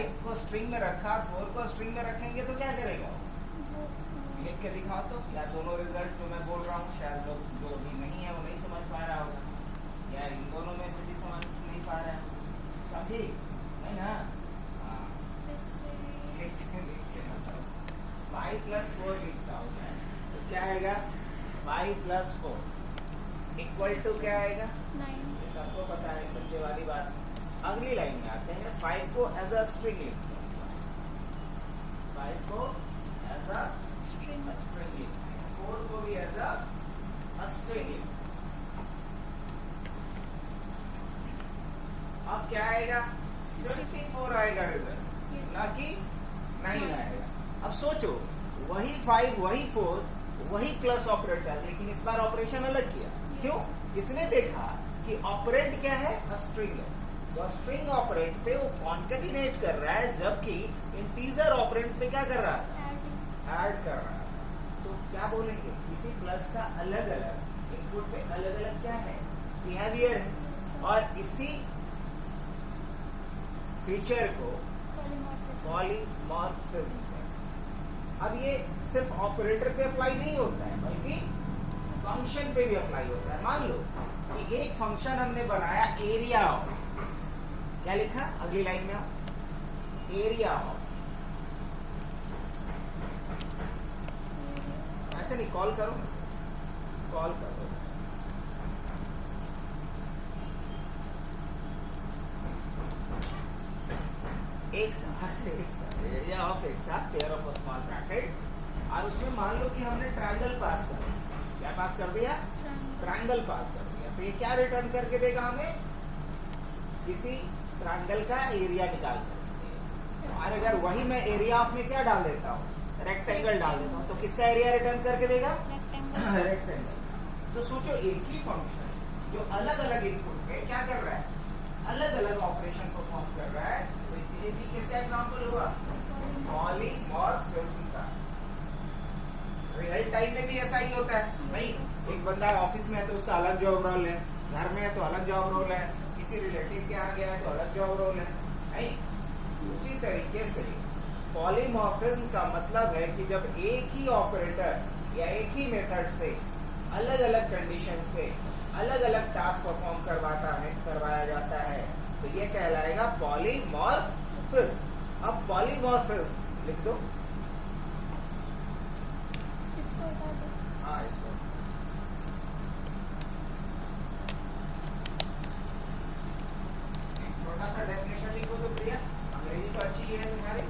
5 को स्ट्रिंग में रखा, 4 को स्ट्रिंग में रखेंगे तो क्या करेगा? लिख के दिखाओ तो, या दोनों रिजल्ट जो मैं बोल रहा हूँ शायद लोग जो भी नहीं है वो नहीं समझ पा रहा होगा, या इन दोनों में से भी समझ नहीं पा रहा है, समझी नहीं ना? हाँ, 5 + 4 लिखता हूँ मैं, तो क्या आएगा? 5 + 4 इक्वल टू क्या आएगा? 9। ये सबको पता है, बच्चे वाली बात। अगली लाइन में आते हैं। 5 को एज अ स्ट्रिंग लिखते हैं, 5 को एज अ स्ट्रिंग। स्ट्रिंग लिखते हैं, 4 को भी एज अ स्ट्रिंग लिखते हैं। अब क्या आएगा? 54 आएगा रिजल्ट, Yes. ना कि 9 आएगा। अब सोचो, वही 5 वही 4 वही प्लस ऑपरेटर, लेकिन इस बार ऑपरेशन अलग किया। Yes. क्यों? इसने देखा कि ऑपरेंड क्या है? स्ट्रिंग है, तो स्ट्रिंग ऑपरेंड पे वो कॉन्केटिनेट कर रहा है, जबकि इंटीजर ऑपरेंड्स पे क्या कर रहा है? ऐड कर रहा है। तो क्या बोलेंगे? किसी प्लस का अलग अलग इनपुट पे अलग अलग क्या है? बिहेवियर है, और इसी फीचर को पॉलीमॉर्फिज्म है। अब ये सिर्फ ऑपरेटर पे अप्लाई नहीं होता है, बल्कि फंक्शन पे भी अप्लाई होता है। मान लो कि एक फंक्शन हमने बनाया एरिया ऑफ, क्या लिखा अगली लाइन में? एरिया ऑफ, ऐसे नहीं, कॉल करो ना, कॉल करो। एक साथ एरिया ऑफ एक साथ पेयर ऑफ स्मॉल ब्रैकेट, और उसमें मान लो कि हमने ट्रायंगल पास कर दिया। क्या पास कर दिया? ट्रायंगल पास कर दिया। तो ये क्या रिटर्न करके देगा हमें? किसी ट्रायंगल का एरिया निकाल कर। और अगर वही मैं एरिया ऑफ में क्या डाल देता हूँ? रेक्टेंगल डाल देता हूँ, तो किसका एरिया रिटर्न करके देगा? रेक्टेंगल। तो सोचो, एक ही फंक्शन जो अलग अलग इनपुट पे क्या कर रहा है? अलग अलग ऑपरेशन परफॉर्म कर रहा है। तो ये भी किसका एग्जांपल हुआ? पॉलीमॉर्फिज्म का। रियल टाइम में भी ऐसा ही होता है भाई। एक बंदा ऑफिस में है तो उसका अलग जॉब रोल है, घर में है तो अलग जॉब रोल है, किसी रिलेटिव के यहाँ गया है तो अलग जॉब रोल है, नहीं? उसी तरीके से पॉलीमॉर्फिज्म का मतलब है कि जब एक ही ऑपरेटर या एक ही मेथड से अलग अलग कंडीशंस पे अलग अलग टास्क परफॉर्म करवाया जाता है, तो ये कहलाएगा पॉलीमॉर्फिज्म। अब पॉलीमॉर्फिज्म लिख दो। इसको हटा दो। हाँ, इसको छोटा सा डेफिनेशन लिखो तो प्रिया, अंग्रेजी तो अच्छी है तुम्हारी।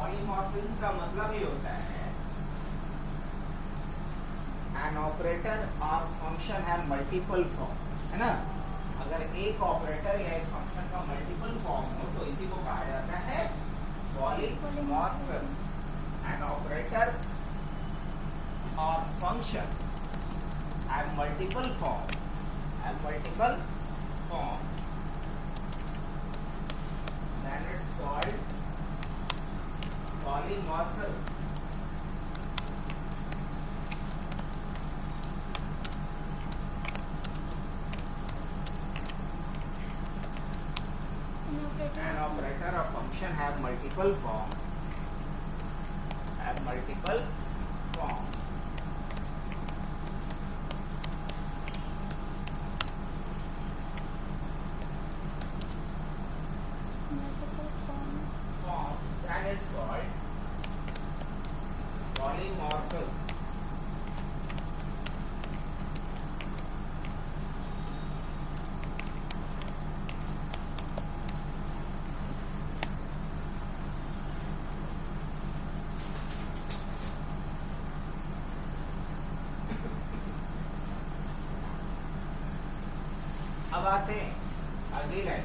पॉलीमॉर्फिज्म का मतलब ये होता है एन ऑपरेटर और फंक्शन है मल्टीपल फॉर्म, है ना? अगर एक ऑपरेटर या एक फंक्शन का मल्टीपल फॉर्म हो तो इसी को कहा जाता है पॉलीमॉर्फिज्म। एन ऑपरेटर और function have multiple form, then it's called polymorphism. An operator or function can have multiple form. Have multiple form. multiple form. Form, then it's called polymorphism. अब आते हैं अगली line.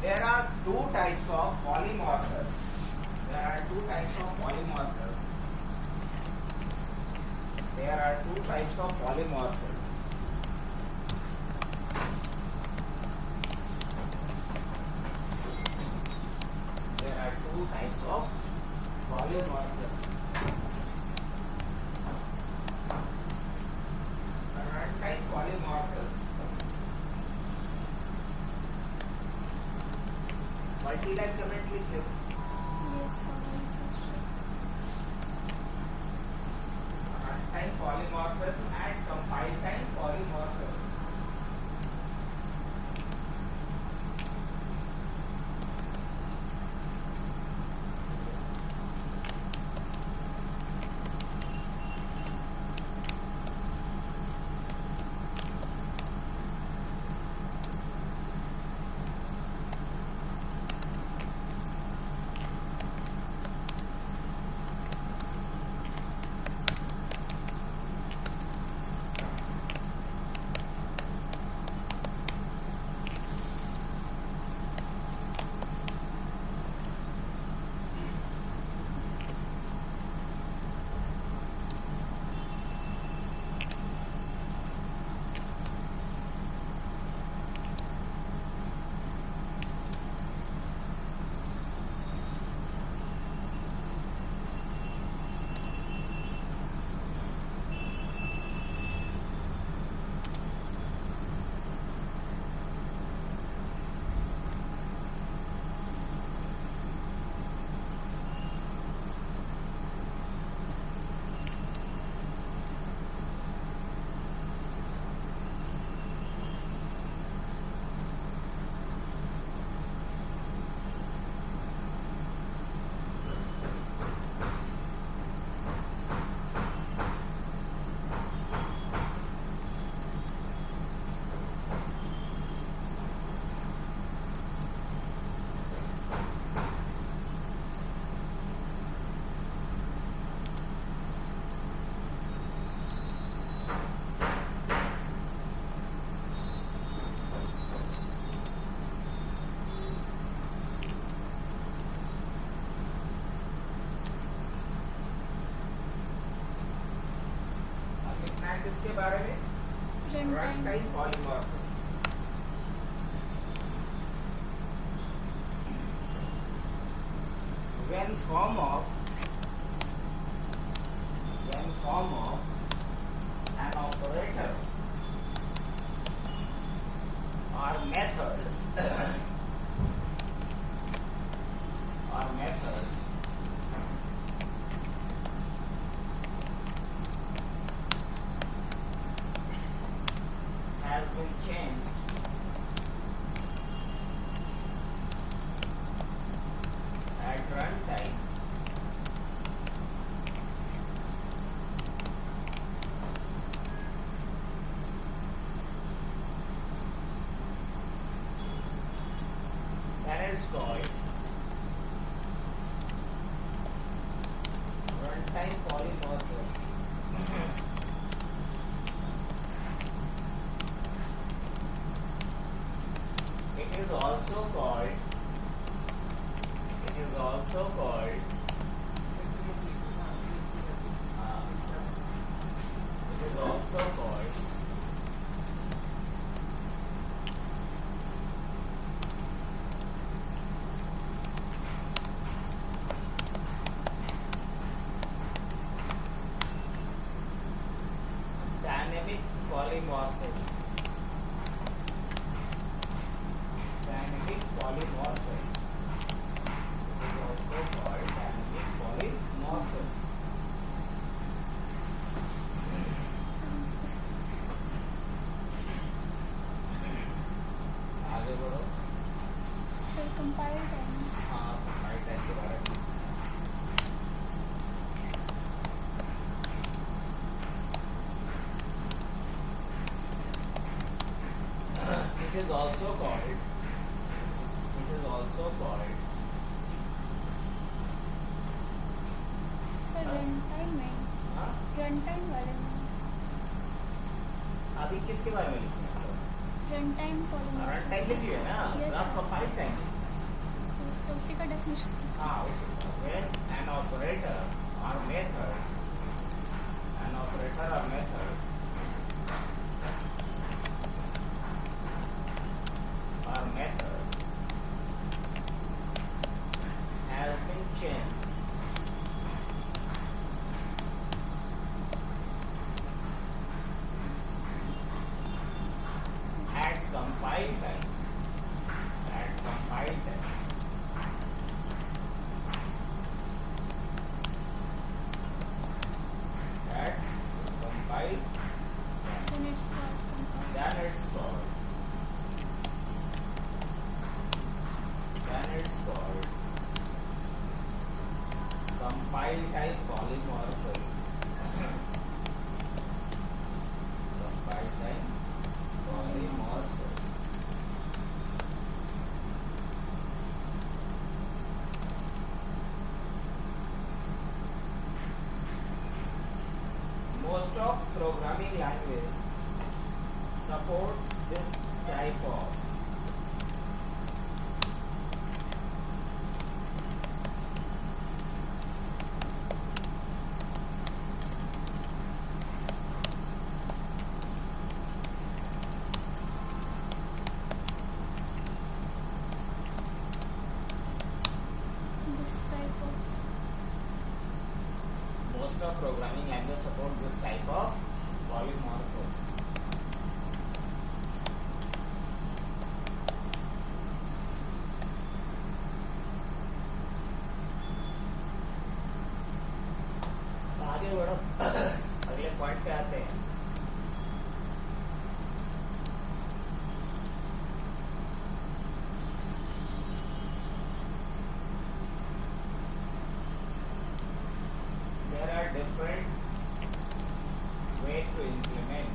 There are two types of polymorphism. There are two types of polymorphism. There are two types of polymorphism. There are two types of polymorphism. Runtime polymorphism. Multi-line comment लिख लो. Yes, someone switched it. Runtime polymorphism and compile time polymorphism. किसके बारे में? Runtime polymorphism. When form of an operator or method has been changed at runtime, then it's called runtime polymorphism. It is also called dynamic polymorphism. Dynamic polymorphism. also called sir run time में हाँ? Run time वाले में अभी किसके बारे में लिखना है? रन टाइम रन टाइम लिख लिया ना, Yes, आप sir. कंपाइल टाइम उसी का डेफिनेशन हाँ when an operator or method has been changed at compile time at compile time then it's called compile. then it's called compile type polymorphism. Compile type polymorphism. Most of programming languages support this type of This type of most of programming languages support this type of polymorphism. आगे बढ़ो अगले point पे आते हैं. There are different ways to implement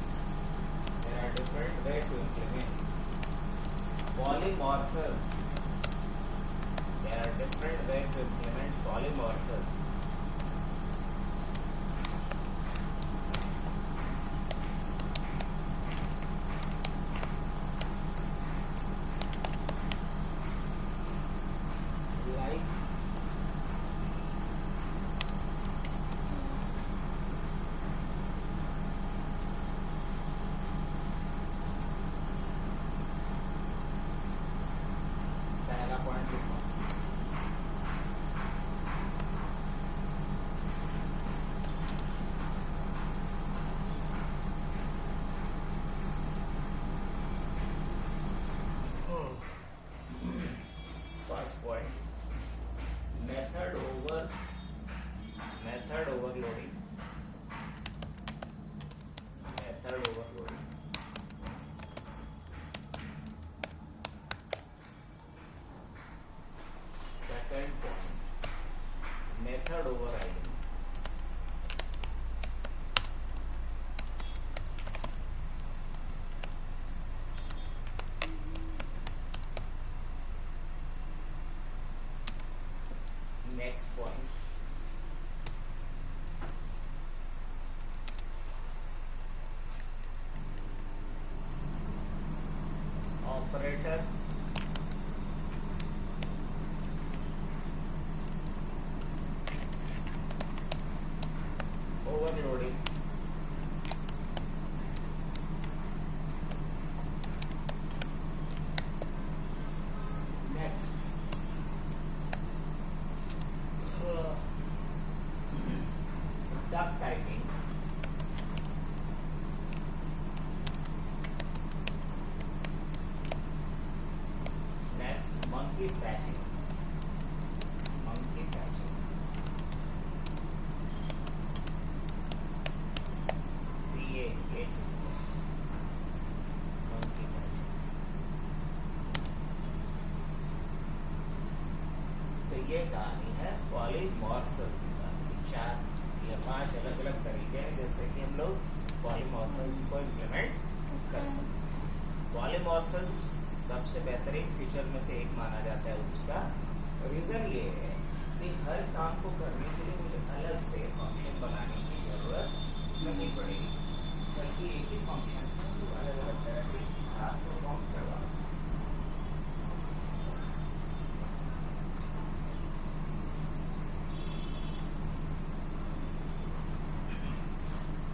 polymorphism. There are different ways to implement polymorphism. Like पहला point लिखो. First point, method overloading. Second point, method overriding. Next point, operator overloading. Next, duck typing. Next, monkey patching. PAH. Monkey patching. तो ये कहानी है polymorphism की. 4 या 5 अलग अलग तरीके हैं जैसे कि हम लोग पॉलीमॉर्फिज्म को इम्प्लीमेंट कर सकते हैं. पॉलीमॉर्फिज्म सबसे बेहतरीन फीचर में से एक माना जाता है उसका। रीजन ये है कि हर काम को करने के लिए मुझे अलग से फंक्शन बनाने की जरूरत नहीं पड़ेगी, बल्कि एक ही फंक्शन से हम लोग अलग अलग तरह के टास्क परफॉर्म करवा सकते हैं।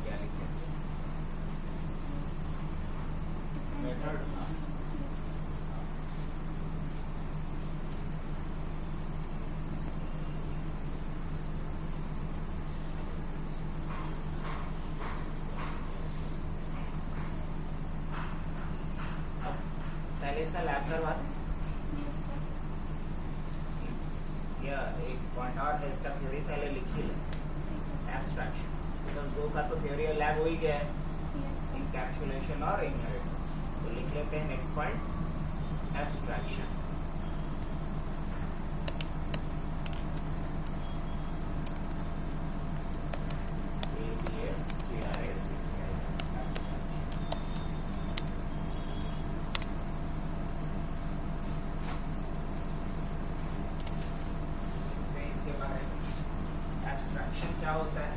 क्या लिखे मेथड्स पहले इसका लैब करवा दें Yes, sir. या एक पॉइंट और है इसका थ्योरी पहले लिख ही लें। ठीक है सर। एब्स्ट्रैक्शन बिकॉज दो का तो थ्योरी और लैब हो ही गया है, Yes, sir. इनकैप्सुलेशन और इनहेरिटेंस। तो लिख लेते हैं नेक्स्ट पॉइंट एब्स्ट्रैक्शन। इसके बारे में एब्स्ट्रैक्शन क्या होता है?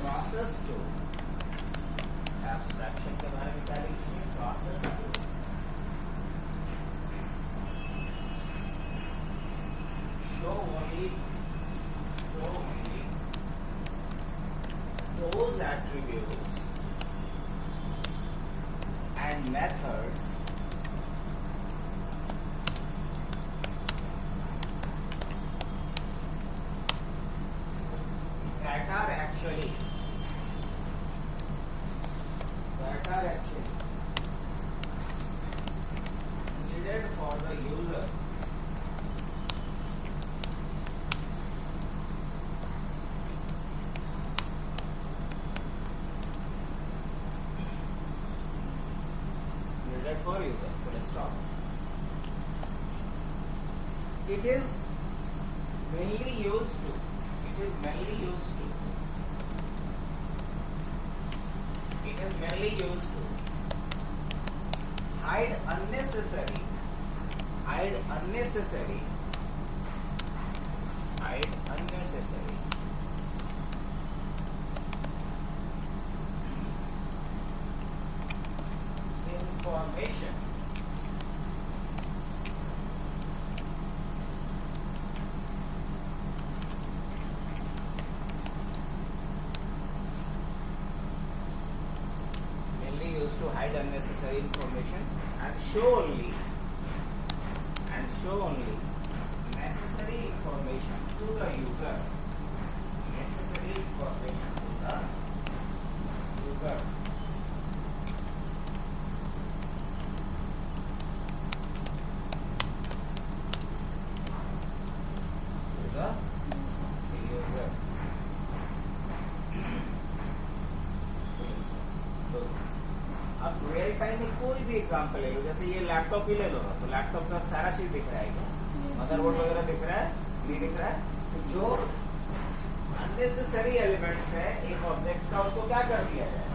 प्रोसेस टू एब्स्ट्रैक्शन के बारे में क्या लिखेंगे? Process to show only those attributes and methods that are actually needed for the user for user, full stop. It is mainly used to hide unnecessary information mainly used to hide unnecessary information and show only necessary information to the user. अब real time में कोई भी example ले लो, जैसे ये laptop ही ले लो ना, तो लैपटॉप का सारा चीज दिख रहा है क्या? मदरबोर्ड वगैरह दिख रहा है, नहीं दिख रहा है? तो जो अननेसेसरी एलिमेंट्स है एक ऑब्जेक्ट का, उसको क्या कर दिया जाए?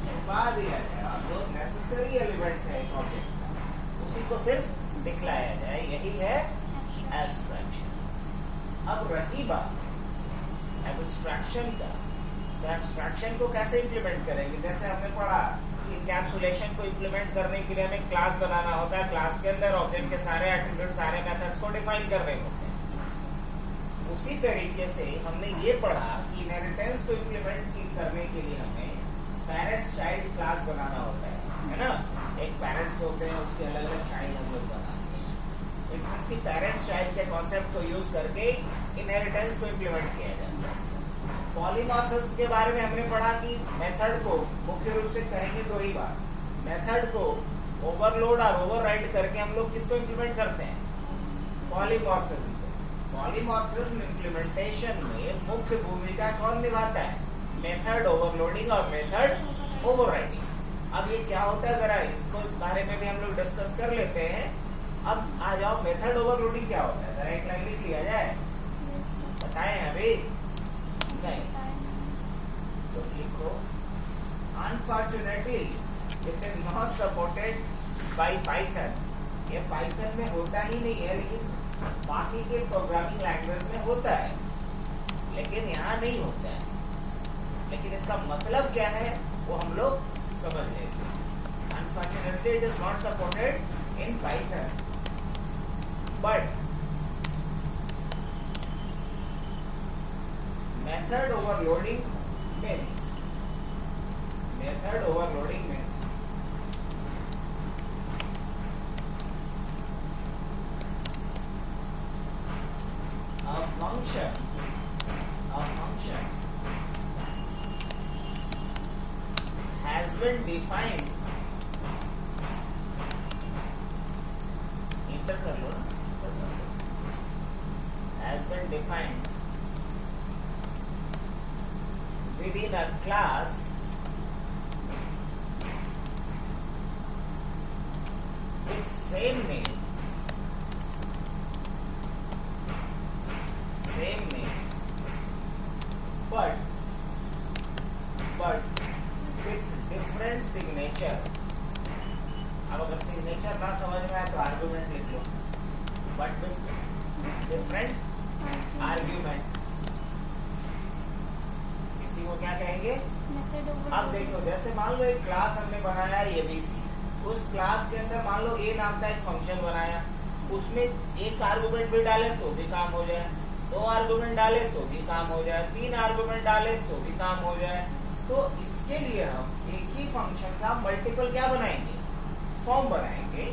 छुपा दिया जाए। और जो नेसेसरी एलिमेंट है एक ऑब्जेक्ट का, उसी को सिर्फ दिखलाया जाए। यही है एब्स्ट्रैक्शन। अब रही बात एब्स्ट्रैक्शन का, तो एब्स्ट्रैक्शन को कैसे इम्प्लीमेंट करेंगे? जैसे हमने पढ़ा इनकैप्सुलेशन को इम्प्लीमेंट करने के लिए हमें क्लास बनाना होता है, क्लास के अंदर ऑब्जेक्ट के सारे एट्रीब्यूट, सारे मेथड्स को डिफाइन करने होते हैं। उसी तरीके से हमने ये पढ़ा कि इनहेरिटेंस को इम्प्लीमेंट करने के लिए हमें पेरेंट चाइल्ड क्लास बनाना होता है ना? एक पेरेंट्स होते हैं, उसके अलग अलग चाइल्ड हम लोग बनाते हैं। इट मींस कि पेरेंट्स चाइल्ड के कॉन्सेप्ट को यूज करके इनहेरिटेंस को इम्प्लीमेंट किया जाता है। पॉलीमॉर्फिज्म के बारे में हमने पढ़ा कि मेथड को मुख्य रूप से कहेंगे दो ही बात, मेथड को ओवरलोड और ओवरराइड करके हम लोग किसको इम्प्लीमेंट करते हैं? पॉलीमॉर्फिज्म। पॉलीमॉर्फिज्म इम्प्लीमेंटेशन में मुख्य भूमिका कौन निभाता है? मेथड ओवरलोडिंग और मेथड ओवरराइडिंग। अब ये क्या होता है, जरा इसको बारे में भी हम लोग डिस्कस कर लेते हैं। अब आ जाओ, मेथड ओवरलोडिंग क्या होता है? जरा एक लाइन लिख लिया जाए, बताएं अभी नहीं तो लिखो। Unfortunately, it is not supported by Python. ये पाइथन में होता ही नहीं है, लेकिन बाकी के प्रोग्रामिंग लैंग्वेज में होता है, लेकिन यहाँ नहीं होता है। लेकिन इसका मतलब क्या है वो हम लोग समझ लेंगे। Unfortunately, it is not supported in Python, but method overloading means a function has been defined, enter कर लो ना, has been defined within a class with same name, but with different signature. अब अगर सिग्नेचर ना समझ में आए तो argument लिख लो, बट विथ डिफरेंट आर्ग्यूमेंट। इसी को क्या कहेंगे? अब देखो, जैसे मान लो एक क्लास हमने बनाया ABC, उस क्लास के अंदर मान लो A नाम का एक फंक्शन बनाया, उसमें एक आर्गुमेंट भी डाले तो भी काम हो जाए, 2 आर्गुमेंट डाले तो भी काम हो जाए, 3 आर्गुमेंट डाले तो भी काम हो जाए। तो इसके लिए हम एक ही फंक्शन का मल्टीपल क्या बनाएंगे? फॉर्म बनाएंगे,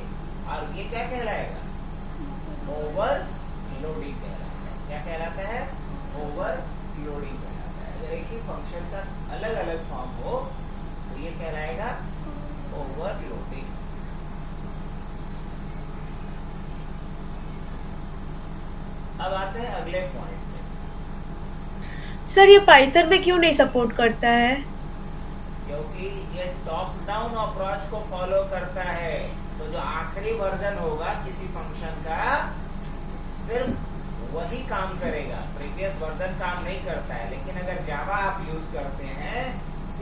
और ये क्या कहलाएगा? ओवरलोडिंग कहलाता है। क्या कहलाता है? ओवरलोडिंग कहलाता है। अगर एक ही फंक्शन का अलग अलग फॉर्म हो तो ये कहलाएगा ओवरलोडिंग। अब आते हैं अगले पॉइंट पे। सर ये पाइथन में क्यों नहीं सपोर्ट करता है? क्योंकि ये टॉप डाउन अप्रोच को फॉलो करता है। तो जो आखिरी वर्जन होगा किसी फंक्शन का, सिर्फ वही काम करेगा, प्रीवियस वर्जन काम नहीं करता है। लेकिन अगर जावा आप यूज करते हैं, C++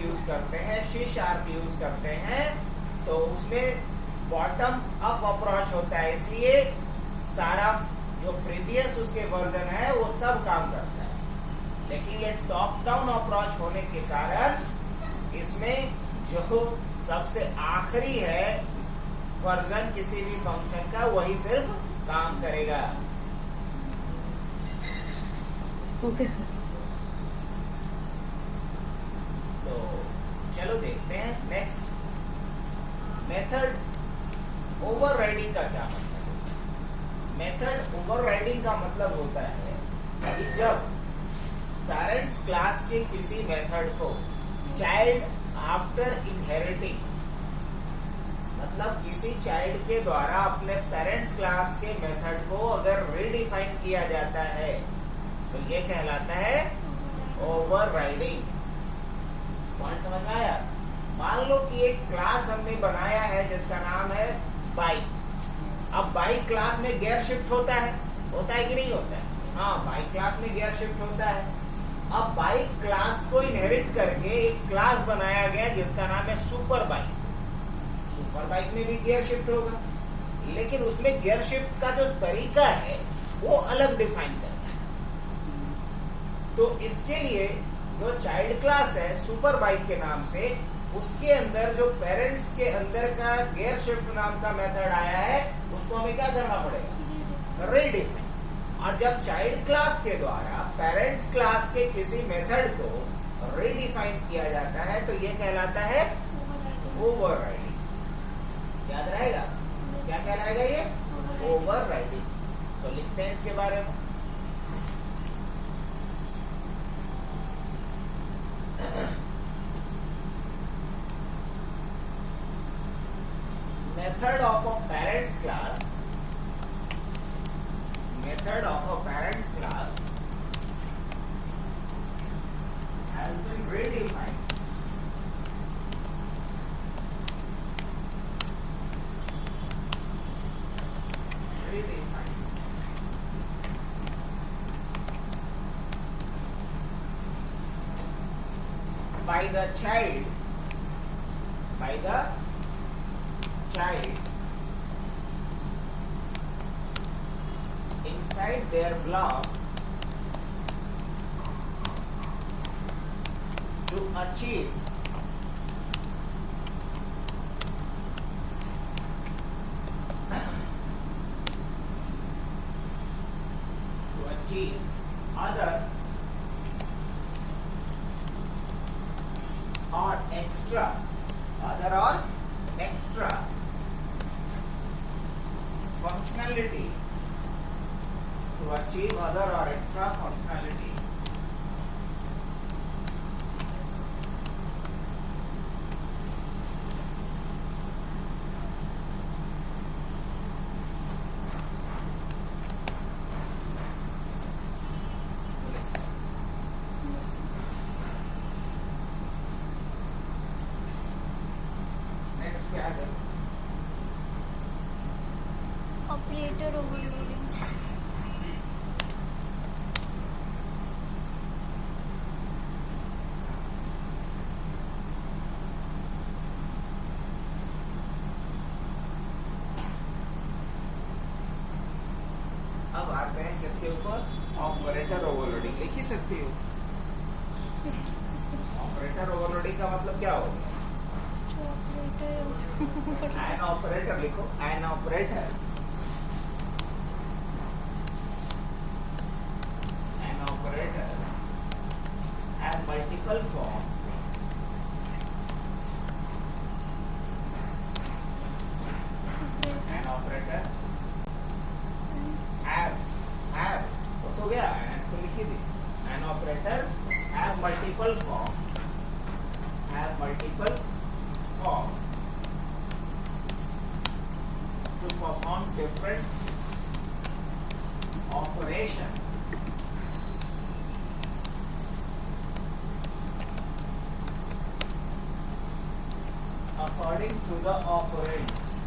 यूज करते हैं, C# यूज करते हैं, तो उसमें बॉटम अप अप्रोच होता है, इसलिए सारा जो प्रीवियस उसके वर्जन है वो सब काम करता है। लेकिन ये टॉप डाउन अप्रोच होने के कारण इसमें जो सबसे आखिरी है वर्जन किसी भी फंक्शन का, वही सिर्फ काम करेगा। Okay sir. तो चलो देखते हैं नेक्स्ट। मेथड ओवरराइडिंग का क्या मतलब है? मेथड ओवरराइडिंग का मतलब होता है कि जब पेरेंट्स क्लास के किसी मेथड को चाइल्ड आफ्टर इनहेरिटिंग, मतलब किसी चाइल्ड के द्वारा अपने पेरेंट्स क्लास के मेथड को अगर रीडिफाइन किया जाता है तो ये कहलाता है ओवरराइडिंग। पॉइंट समझ में आया? मान लो कि एक क्लास हमने बनाया है जिसका नाम है बाइक। अब बाइक क्लास में गियर शिफ्ट होता है कि नहीं होता है? हाँ, बाइक क्लास में गियर शिफ्ट होता है। अब बाइक क्लास को इनहेरिट करके एक क्लास बनाया गया जिसका नाम है सुपर बाइक। सुपर बाइक में भी गियर शिफ्ट होगा, लेकिन उसमें गियर शिफ्ट का जो तरीका है वो अलग डिफाइन करना है। तो इसके लिए जो चाइल्ड क्लास है सुपर बाइक के नाम से, उसके अंदर जो पेरेंट्स के अंदर का गियर शिफ्ट नाम का मेथड आया है उसको हमें क्या करना पड़ेगा? रीडिफाइन। और जब चाइल्ड क्लास के द्वारा पेरेंट्स क्लास के किसी मेथड को रीडिफाइन किया जाता है तो ये कहलाता है ओवरराइडिंग। याद रहेगा क्या कहलाएगा ये? ओवरराइडिंग। तो लिखते हैं इसके बारे में। Method of a parents class has been redefined by the child inside their block to achieve other or extra functionality, to achieve other or extra functionality Yes. Next क्या है Operator overloading. अब आते हैं किसके ऊपर ऑपरेटर ओवरलोडिंग लिख ही सकती हो ऑपरेटर ओवरलोडिंग का मतलब क्या होगा जो operator है उसको एन ऑपरेटर लिखो an operator has multiple form an operator have तो गया तो लिखी थी an operator have multiple form to perform different operation according to the operands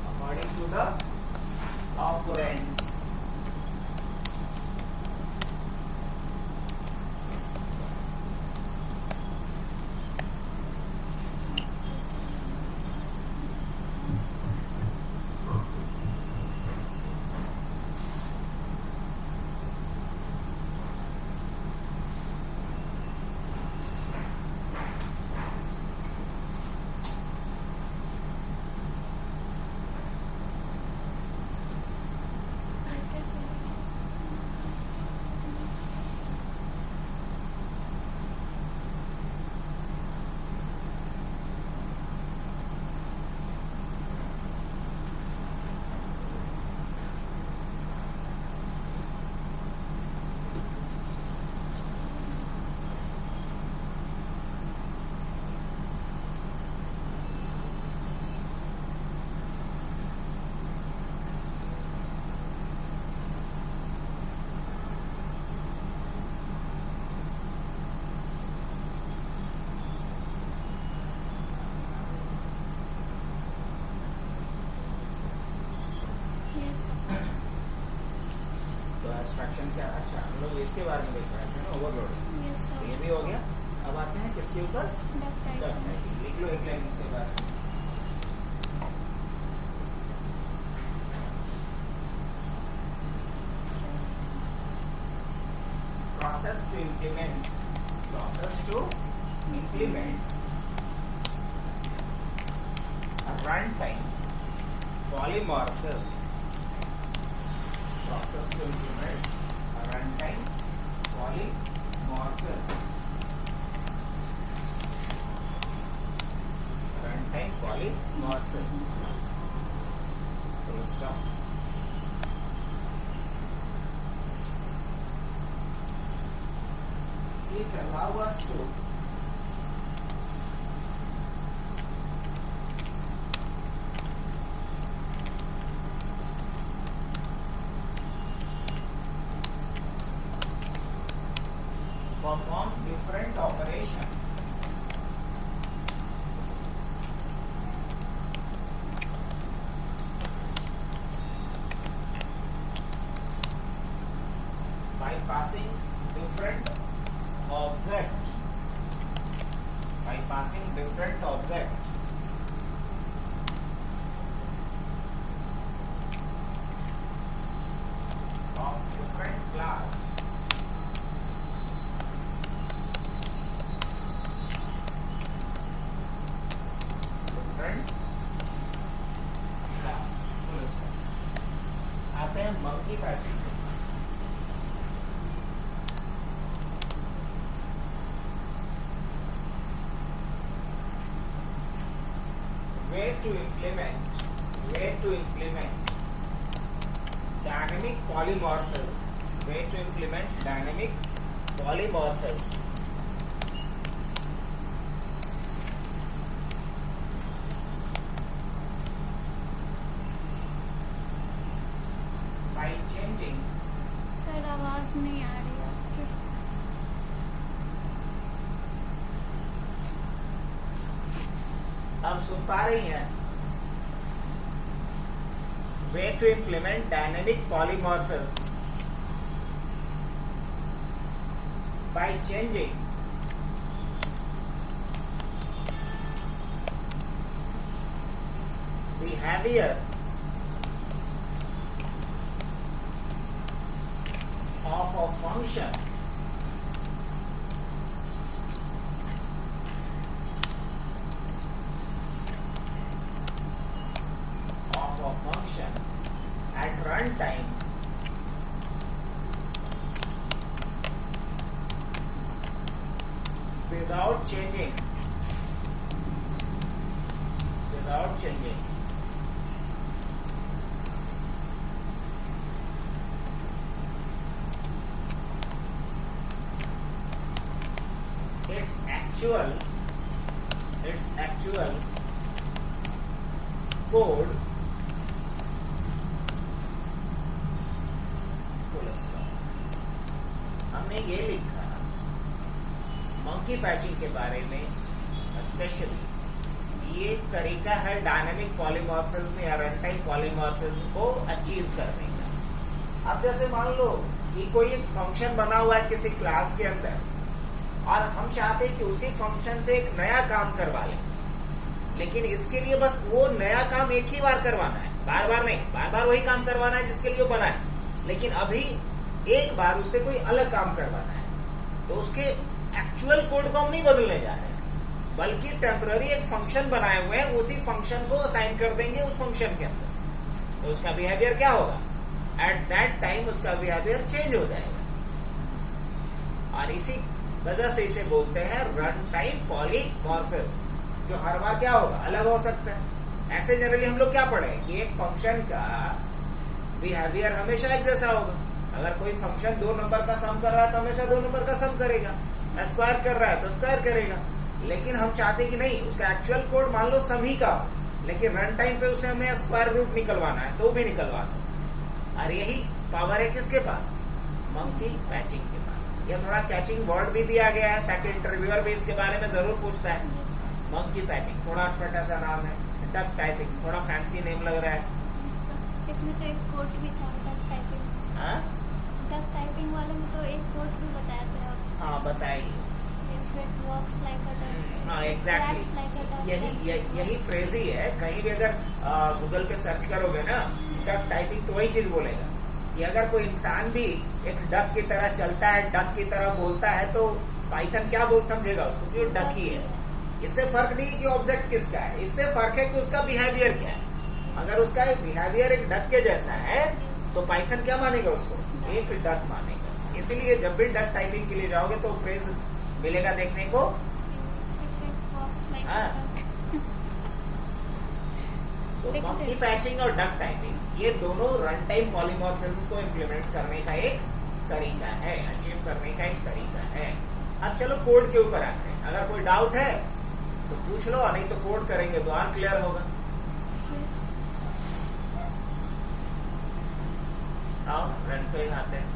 Yes. तो एब्स्ट्रैक्शन क्या अच्छा हम लोग इसके बारे में देख रहे थे ना ओवरलोडिंग Yes, तो sir. ये भी हो गया अब आते हैं किसके ऊपर Ductile. लिख लो एक लाइन इसके बारे में process to implement a runtime polymorphism process to implement a runtime polymorphism full stop it allows us to perform different operation by passing different object of different to implement dynamic polymorphism. Way to implement dynamic polymorphism. By changing sir आवाज नहीं आ रही आपकी. अब सुन पा रही हैं? Way to implement dynamic polymorphism by changing behavior of a function at runtime without changing its actual code. हमने ये लिखा मंकी पैचिंग के बारे में स्पेशली ये तरीका है डायनामिक पॉलीमॉर्फिज्म या रन टाइम पॉलीमॉर्फिज्म को अचीव करने का. अब जैसे मान लो कि कोई एक फंक्शन बना हुआ है किसी क्लास के अंदर और हम चाहते हैं कि उसी फंक्शन से एक नया काम करवा लें, लेकिन इसके लिए बस वो नया काम एक ही बार करवाना है, बार बार नहीं, बार बार वही काम करवाना है जिसके लिए वो बना है, लेकिन अभी एक बार उससे कोई अलग काम करवाना है. तो उसके एक्चुअल कोड को हम नहीं बदलने जा रहे हैं, बल्कि टेम्पररी एक फंक्शन बनाए हुए हैं, उसी फंक्शन को असाइन कर देंगे उस फंक्शन के अंदर. तो उसका बिहेवियर क्या होगा? एट दैट टाइम उसका बिहेवियर चेंज हो जाएगा. और इसी वजह से इसे बोलते हैं रन टाइम पॉलीमॉर्फिज्म, जो हर बार क्या होगा? अलग हो सकता है. ऐसे जनरली हम लोग क्या पढ़े कि एक फंक्शन का बिहेवियर हमेशा एक जैसा होगा. अगर कोई फंक्शन 2 नंबर का सम कर रहा है तो हमेशा 2 नंबर का सम करेगा, स्क्वायर कर रहा है तो स्क्वायर करेगा. लेकिन हम चाहते कि नहीं, उसका एक्चुअल कोड मान लो सभी का हो, लेकिन रन टाइम पे उसे हमें स्क्वायर रूट निकलवाना है तो भी निकलवा सकते. और यही पावर है किसके पास? मंकी पैचिंग के पास. यह थोड़ा कैचिंग वर्ड भी दिया गया है ताकि इंटरव्यूअर भी इसके बारे में जरूर पूछता है. मंकी पैचिंग थोड़ा अटपटा सा नाम है. डक टाइपिंग थोड़ा फैंसी नेम लग रहा है. इसमें तो एक कोड भी था डक टाइपिंग. हाँ, डक टाइपिंग वाले में तो एक कोड भी बताया था आप. हाँ बताइए. If it works like a duck, हाँ quacks exactly like a duck, यही फ्रेज ही है. कहीं भी अगर गूगल पे सर्च करोगे ना डक टाइपिंग तो वही चीज बोलेगा कि अगर कोई इंसान भी एक डक की तरह चलता है, डक की तरह बोलता है, तो पाइथन क्या बोल समझेगा उसको कि वो डक ही है. इससे फर्क नहीं कि ऑब्जेक्ट किसका है, इससे फर्क है कि उसका बिहेवियर क्या है. अगर उसका एक बिहेवियर एक डक के जैसा है तो पाइथन क्या मानेगा उसको? एक डक मानेगा. इसीलिए जब भी डक टाइपिंग के लिए जाओगे तो फ्रेज मिलेगा देखने को. If it works like a हाँ. duck. तो Pick मंकी this. पैचिंग और डक टाइपिंग ये दोनों रन टाइम पॉलीमॉर्फिज्म को इम्प्लीमेंट करने का एक तरीका है, अचीव करने का एक तरीका है. अब चलो कोड के ऊपर आते हैं. अगर कोई डाउट है तो पूछ लो, नहीं तो कोड करेंगे तो और क्लियर होगा. Yes. आओ रन पे आते हैं.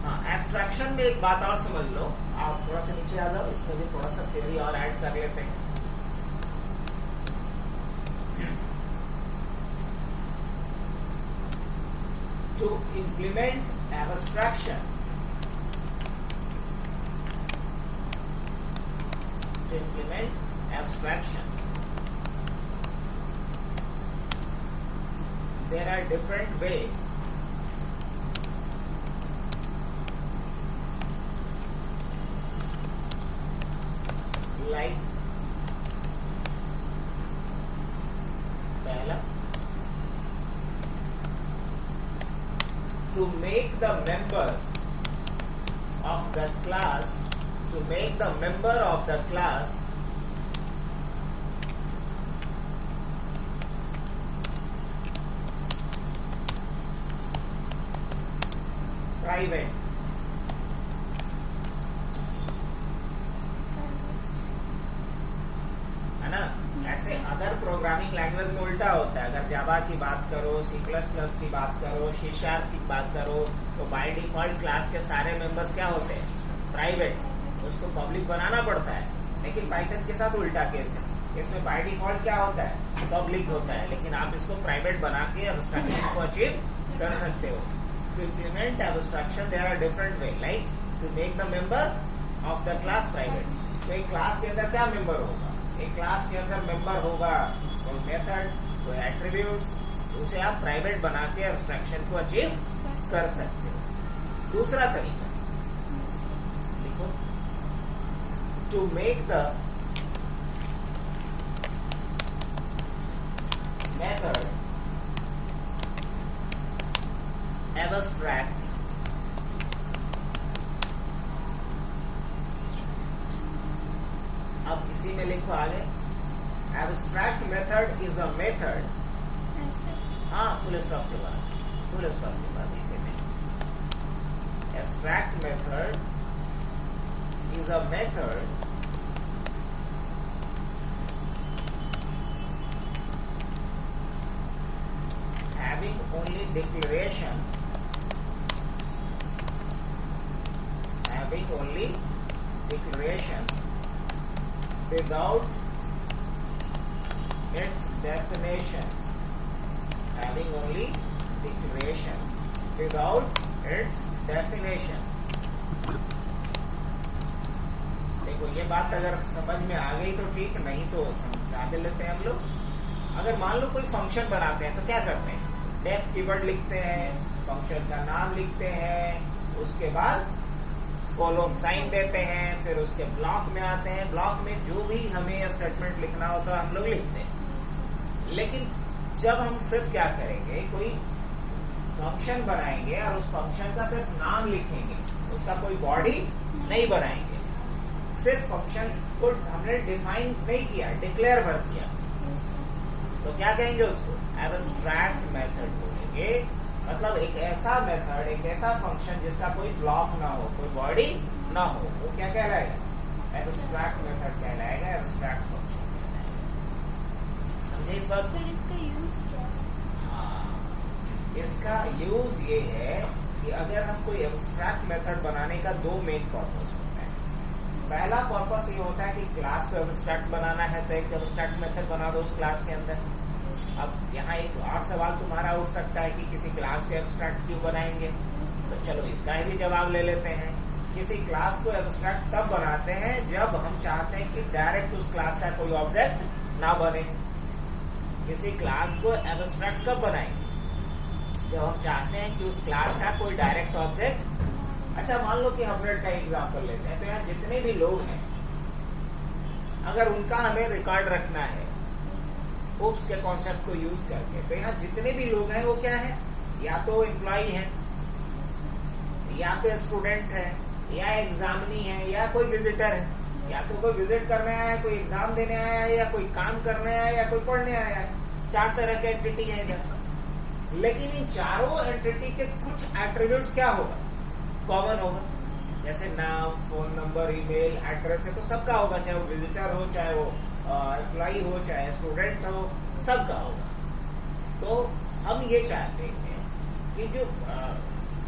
हाँ, एब्स्ट्रैक्शन में एक बात और समझ लो. आप थोड़ा सा नीचे आ जाओ, इसमें भी थोड़ा सा थ्योरी और ऐड कर लेते हैं. To implement abstraction, there are different ways like पहला to make the member of the class private, है ना। ऐसे अदर प्रोग्रामिंग लैंग्वेज में उल्टा होता है। अगर जावा की बात करो, सी प्लस प्लस की बात करो, सी शार्प की बात करो, तो बाय डिफॉल्ट क्लास के सारे मेंबर्स क्या होते हैं? प्राइवेट। उसको पब्लिक बनाना पड़ता है। लेकिन पाइथन के साथ उल्टा केस है, इसमें बाय डिफॉल्ट क्या होता है? पब्लिक होता है, लेकिन आप इसको प्राइवेट बना के एब्स्ट्रैक्शन को अचीव कर सकते हो। To implement abstraction there are different way, like to make the member of the class private। तो एक क्लास के अंदर क्या मेंबर होगा? एक क्लास के अंदर मेंबर होगा कोई मेथड, कोई एट्रीब्यूट्स, उसे आप प्राइवेट बना के एब्स्ट्रैक्शन को अचीव कर सकते हो। दूसरा तरीका लिखो, to make the method abstract, अब इसी में लिखो आगे, abstract method is a method, हाँ फुल स्टॉप के बाद इसी में abstract method is a method having only declaration, without its definition, having only declaration without its definition। देखो ये बात अगर समझ में आ गई तो ठीक, नहीं तो समझा दे लेते हैं हम लोग। अगर मान लो कोई फंक्शन बनाते हैं तो क्या करते हैं? डेफ कीवर्ड लिखते हैं, फंक्शन का नाम लिखते हैं, उसके बाद कॉलम साइन देते हैं, फिर उसके ब्लॉक में आते हैं, ब्लॉक में जो भी हमें स्टेटमेंट लिखना होता है हम लोग लिखते हैं। लेकिन जब हम सिर्फ क्या करेंगे, कोई फंक्शन बनाएंगे और उस फंक्शन का सिर्फ नाम लिखेंगे, उसका कोई बॉडी नहीं बनाएंगे, सिर्फ फंक्शन को हमने डिफाइन नहीं किया, डिक्लेयर भर किया, तो क्या कहेंगे उसको? एब्स्ट्रैक्ट मेथड बोलेंगे। मतलब एक ऐसा मेथड, एक ऐसा फंक्शन जिसका कोई ब्लॉक ना हो, कोई बॉडी ना हो, वो क्या कहलाएगा? एब्स्ट्रैक्ट मेथड कहलाएगा, एब्स्ट्रैक्ट फंक्शन कहलाएगा। समझे इस बात? सर इसका यूज क्या है? हाँ, इसका यूज ये है कि अगर हम कोई एब्स्ट्रैक्ट मेथड बनाने का दो मेन पर्पस होता है। पहला पर्पस ये होता है कि क्लास को एब्स्ट्रैक्ट बनाना है, तो एक एब्स्ट्रैक्ट मेथड बना दो उस क्लास के अंदर। अब यहाँ एक और सवाल तुम्हारा उठ सकता है कि किसी क्लास को एब्स्ट्रैक्ट क्यों बनाएंगे? तो चलो इसका भी जवाब ले लेते हैं। किसी क्लास को एब्स्ट्रैक्ट तब बनाते हैं जब हम चाहते हैं कि डायरेक्ट उस क्लास का कोई ऑब्जेक्ट ना बने। किसी क्लास को एब्स्ट्रैक्ट कब बनाएंगे? जब हम चाहते हैं कि उस क्लास का कोई डायरेक्ट ऑब्जेक्ट। अच्छा मान लो कि हम का एग्जाम्पल लेते हैं, तो यहाँ जितने भी लोग हैं अगर उनका हमें रिकॉर्ड रखना है ओप्स के कॉन्सेप्ट को यूज करके, तो यहाँ जितने भी लोग हैं वो क्या है? या तो एम्प्लॉई है, या तो स्टूडेंट है, या एग्जामिनी है, या कोई विजिटर है। या तो कोई विजिट करने आया है, कोई एग्जाम देने आया है, या कोई काम करने आया है, या कोई पढ़ने आया है। 4 तरह के एंटिटी है इधर। लेकिन इन चारों एंटिटी के कुछ एट्रीब्यूट्स क्या होगा? कॉमन होगा। जैसे नाम, फोन नंबर, ईमेल, एड्रेस है तो सबका होगा, चाहे वो विजिटर हो, चाहे वो एम्प्लॉई हो, चाहे स्टूडेंट हो, सबका होगा। तो हम ये चाहते हैं कि जो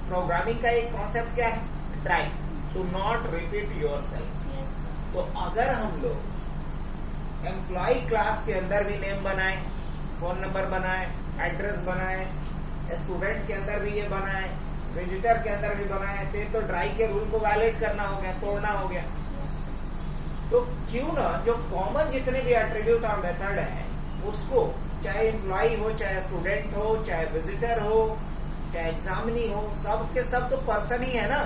प्रोग्रामिंग का एक कॉन्सेप्ट क्या है? Try to not repeat yourself. तो अगर हम लोग एम्प्लॉय क्लास के अंदर भी नेम बनाए, फोन नंबर बनाए, एड्रेस बनाए, स्टूडेंट के अंदर भी ये बनाए, विजिटर के अंदर भी बनाए, तो ट्राई के रूल को वायलेट करना हो गया, तोड़ना हो गया। तो क्यों ना जो कॉमन जितने भी एट्रीब्यूट और मेथड हैं उसको, चाहे एम्प्लॉय हो, चाहे स्टूडेंट हो, चाहे विजिटर हो, चाहे एग्जामिनी हो, सब के सब तो पर्सन ही है ना।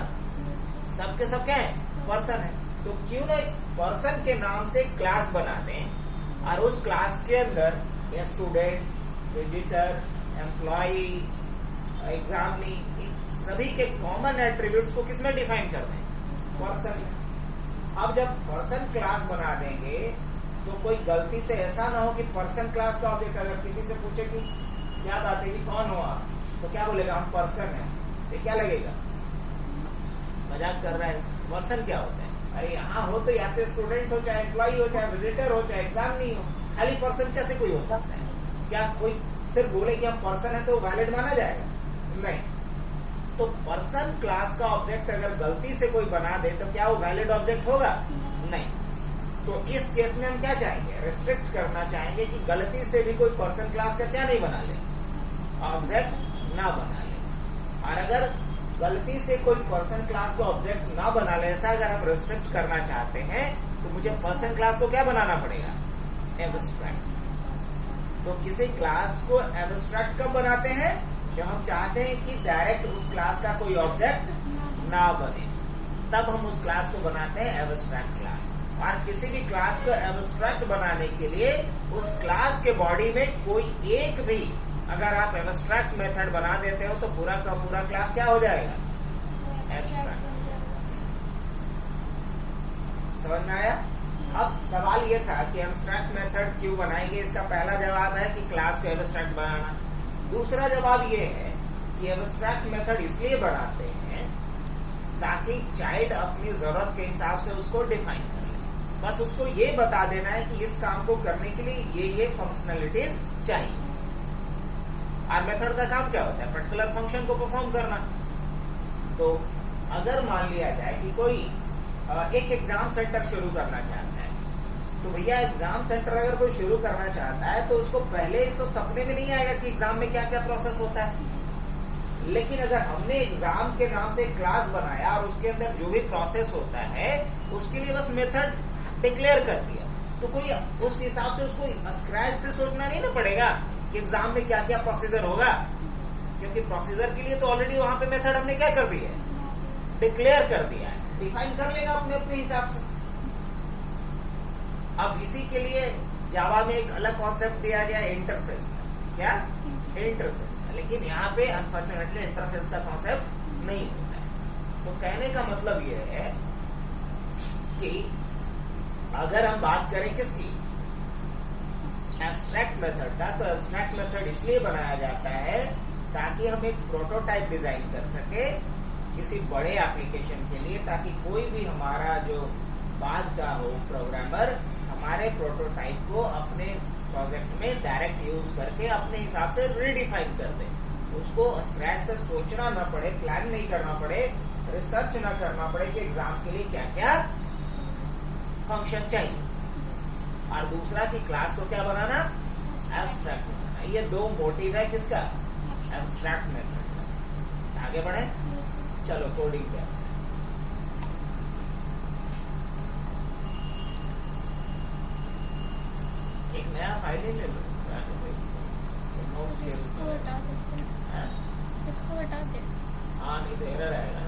सब के सब क्या है? पर्सन है। तो क्यों ना पर्सन के नाम से क्लास बना दें और उस क्लास के अंदर स्टूडेंट, विजिटर, एम्प्लॉय, एग्जामिनी, सभी के कॉमन एट्रीब्यूट्स को किसमें डिफाइन कर दें? पर्सन। अब जब पर्सन क्लास बना देंगे तो कोई गलती से ऐसा ना हो कि पर्सन क्लास का ऑब्जेक्ट अगर किसी से पूछे कि क्या बात है कि कौन हो आप, तो क्या बोलेगा? हम पर्सन हैं। ये क्या लगेगा? मजाक कर रहा है। पर्सन क्या होता है? अरे यहाँ हो तो या तो स्टूडेंट हो, चाहे एम्प्लॉई हो, चाहे विजिटर हो, चाहे एग्जाम नहीं हो, खाली पर्सन कैसे कोई हो सकता है? क्या कोई सिर्फ बोले कि हम पर्सन है तो वैलिड माना जाएगा? नहीं। तो पर्सन क्लास का ऑब्जेक्ट अगर गलती से कोई बना दे तो क्या वो वैलिड ऑब्जेक्ट होगा? नहीं। तो इस केस में हम क्या चाहेंगे? रिस्ट्रिक्ट करना चाहेंगे कि गलती से भी कोई पर्सन क्लास का क्या नहीं बना ले, ऑब्जेक्ट ना बना ले। और अगर गलती से कोई पर्सन क्लास का ऑब्जेक्ट ना बना ले, ऐसा अगर हम रिस्ट्रिक्ट करना चाहते हैं तो मुझे पर्सन क्लास को क्या बनाना पड़ेगा? एब्स्ट्रैक्ट। तो किसी क्लास को एब्स्ट्रैक्ट कब बनाते हैं? जब हम चाहते हैं कि डायरेक्ट उस क्लास का कोई ऑब्जेक्ट ना बने, तब हम उस क्लास को बनाते हैं एब्स्ट्रैक्ट क्लास। और किसी भी क्लास को एब्स्ट्रैक्ट बनाने के लिए उस क्लास के बॉडी में कोई एक भी अगर आप एब्स्ट्रैक्ट मेथड बना देते हो तो पूरा का पूरा क्लास क्या हो जाएगा? एब्स्ट्रैक्ट। समझ में आया? अब सवाल ये था कि एब्स्ट्रैक्ट मेथड क्यों बनाएंगे। इसका पहला जवाब है कि क्लास को एब्स्ट्रैक्ट बनाना। दूसरा जवाब ये है कि एब्स्ट्रैक्ट मेथड इसलिए बनाते हैं ताकि चाइल्ड अपनी जरूरत के हिसाब से उसको डिफाइन कर ले। बस उसको ये बता देना है कि इस काम को करने के लिए ये फंक्शनलिटीज चाहिए। और मेथड का काम क्या होता है? पर्टिकुलर फंक्शन को परफॉर्म करना। तो अगर मान लिया जाए कि कोई एक एग्जाम सेंटर शुरू करना चाहता है, तो भैया एग्जाम सेंटर अगर कोई शुरू करना चाहता है तो उसको पहले तो सपने में नहीं आएगा कि एग्जाम में क्या क्या प्रोसेस होता है। लेकिन अगर हमने एग्जाम के नाम से क्लास बनाया और उसके अंदर जो भी प्रोसेस होता है उसके लिए बस मेथड डिक्लेयर कर दिया, तो कोई उस हिसाब से उसको स्क्रैच से सोचना नहीं ना पड़ेगा कि एग्जाम में क्या क्या प्रोसीजर होगा, क्योंकि प्रोसीजर के लिए तो ऑलरेडी वहां पे मेथड हमने क्या कर दिया है? डिक्लेयर कर दिया है। डिफाइन कर लेगा अपने अपने हिसाब से। अब इसी के लिए जावा में एक अलग कॉन्सेप्ट दिया गया इंटरफेस का। क्या? इंटरफेस का। लेकिन यहाँ पे अनफॉर्चुनेटली इंटरफेस का कॉन्सेप्ट नहीं होता है। तो कहने का मतलब ये है कि अगर हम बात करें किसकी? एब्स्ट्रैक्ट मेथड का, तो एब्स्ट्रैक्ट मेथड इसलिए बनाया जाता है ताकि हम एक प्रोटोटाइप डिजाइन कर सके किसी बड़े एप्लीकेशन के लिए, ताकि कोई भी हमारा जो बाद का हो प्रोग्रामर हमारे प्रोटोटाइप को अपने प्रोजेक्ट में डायरेक्ट यूज करके अपने हिसाब से रीडिफाइन कर दे। उसको स्क्रैच से सोचना ना पड़े, प्लान नहीं करना पड़े, रिसर्च ना करना पड़े कि एग्जाम के लिए क्या क्या फंक्शन चाहिए। और दूसरा कि क्लास को क्या बनाना? एब्स्ट्रैक्ट बनाना। ये दो मोटिव है किसका? एब्स्ट्रैक्ट मेथड का। आगे बढ़े, चलो कोडिंग क्या? एक नया फाइल ही ले लो। इसको हटा देते हैं। इसको हटा दे। हाँ, नहीं तो एरर आएगा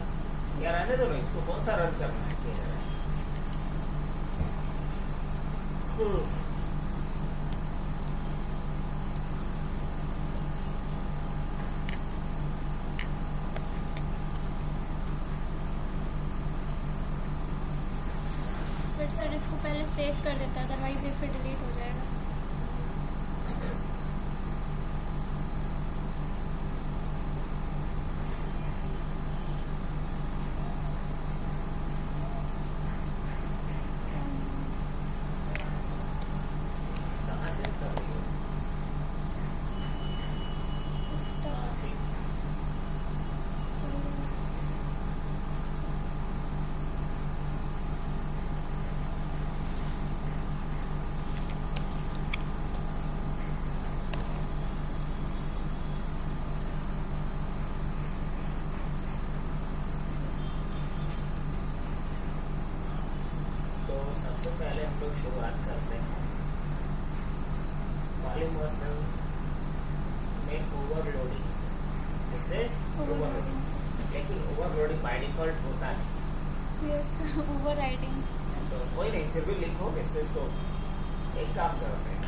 यार। आने दो ना, इसको कौन सा रन करना है? फिर सर इसको पहले सेव कर देता है, अदरवाइज ये फिर डिलीट हो जाएगा। सबसे पहले हम लोग शुरुआत करते हैं पॉलीमॉर्फिज्म में ओवरलोडिंग से। इससे ओवरलोडिंग से, लेकिन ओवरलोडिंग बाय डिफॉल्ट होता है। Yes, overriding. तो कोई नहीं, फिर भी लिखो। इसको एक काम करते हैं,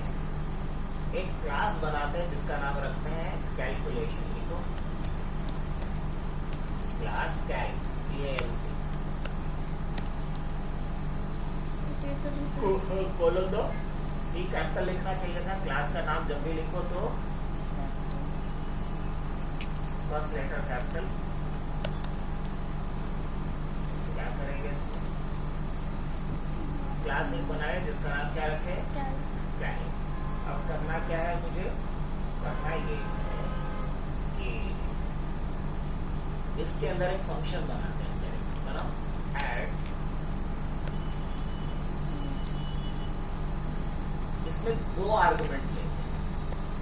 एक क्लास बनाते हैं जिसका नाम रखते हैं कैलकुलेशन। लिखो क्लास कैल्क, CALC। खोलो दो। C कैपिटल लिखना चाहिए था। क्लास का नाम जब भी लिखो तो फर्स्ट लेटर कैपिटल, क्लास एक बनाए जिसका नाम क्या रखे, कैल। अब करना क्या है, मुझे करना ये है कि इसके अंदर एक फंक्शन बनाते हैं, बनाओ ऐड। इसमें 2 आर्गुमेंट लेते हैं।